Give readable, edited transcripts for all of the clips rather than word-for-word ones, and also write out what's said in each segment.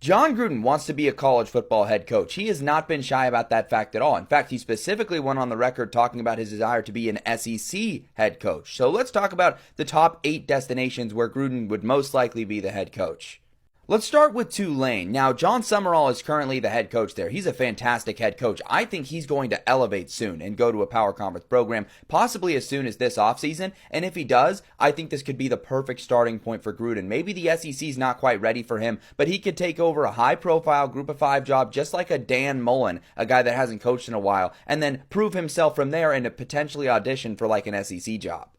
John Gruden wants to be a college football head coach. He has not been shy about that fact at all. In fact, he specifically went on the record talking about his desire to be an SEC head coach. So let's talk about the top 8 destinations where Gruden would most likely be the head coach. Let's start with Tulane. Now, John Summerall is currently the head coach there. He's a fantastic head coach. I think he's going to elevate soon and go to a power conference program, possibly as soon as this offseason. And if he does, I think this could be the perfect starting point for Gruden. Maybe the SEC is not quite ready for him, but he could take over a high-profile Group of 5 job just like a Dan Mullen, a guy that hasn't coached in a while, and then prove himself from there and potentially audition for like an SEC job.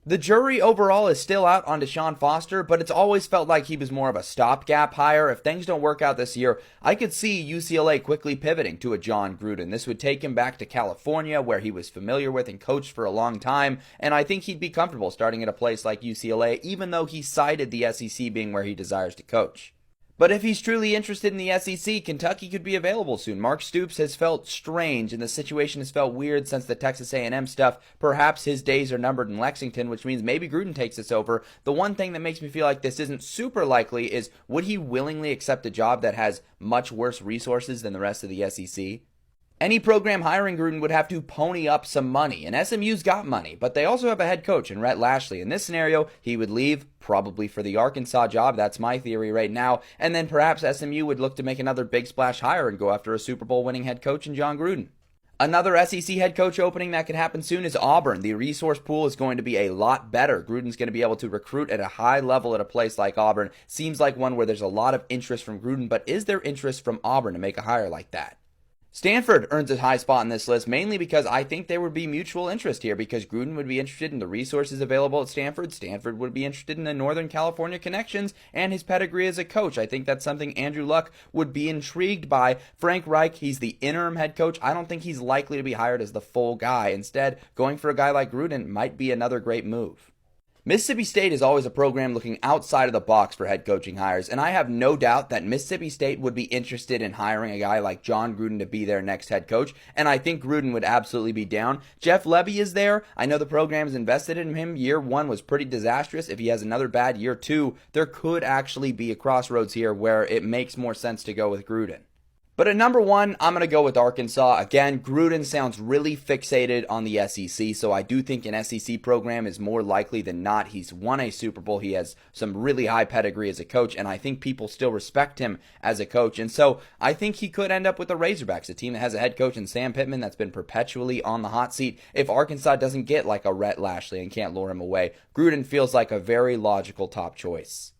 The jury overall is still out on Deshaun Foster, but it's always felt like he was more of a stopgap hire. If things don't work out this year, I could see UCLA quickly pivoting to a John Gruden. This would take him back to California, where he was familiar with and coached for a long time, and I think he'd be comfortable starting at a place like UCLA, even though he cited the SEC being where he desires to coach. But if he's truly interested in the SEC, Kentucky could be available soon. Mark Stoops has felt strange, and the situation has felt weird since the Texas A&M stuff. Perhaps his days are numbered in Lexington, which means maybe Gruden takes this over. The one thing that makes me feel like this isn't super likely is, would he willingly accept a job that has much worse resources than the rest of the SEC? Any program hiring Gruden would have to pony up some money, and SMU's got money, but they also have a head coach in Rhett Lashley. In this scenario, he would leave, probably for the Arkansas job. That's my theory right now. And then perhaps SMU would look to make another big splash hire and go after a Super Bowl winning head coach in John Gruden. Another SEC head coach opening that could happen soon is Auburn. The resource pool is going to be a lot better. Gruden's going to be able to recruit at a high level at a place like Auburn. Seems like one where there's a lot of interest from Gruden, but is there interest from Auburn to make a hire like that? Stanford earns a high spot in this list mainly because I think there would be mutual interest here, because Gruden would be interested in the resources available at Stanford. Stanford would be interested in the Northern California connections and his pedigree as a coach. I think that's something Andrew Luck would be intrigued by. Frank Reich, he's the interim head coach. I don't think he's likely to be hired as the full guy. Instead, going for a guy like Gruden might be another great move. Mississippi State is always a program looking outside of the box for head coaching hires, and I have no doubt that Mississippi State would be interested in hiring a guy like John Gruden to be their next head coach, and I think Gruden would absolutely be down. Jeff Lebby is there. I know the program is invested in him. Year 1 was pretty disastrous. If he has another bad year 2, there could actually be a crossroads here where it makes more sense to go with Gruden. But at number 1, I'm going to go with Arkansas. Again, Gruden sounds really fixated on the SEC, so I do think an SEC program is more likely than not. He's won a Super Bowl. He has some really high pedigree as a coach, and I think people still respect him as a coach. And so I think he could end up with the Razorbacks, a team that has a head coach in Sam Pittman that's been perpetually on the hot seat. If Arkansas doesn't get like a Rhett Lashley and can't lure him away, Gruden feels like a very logical top choice.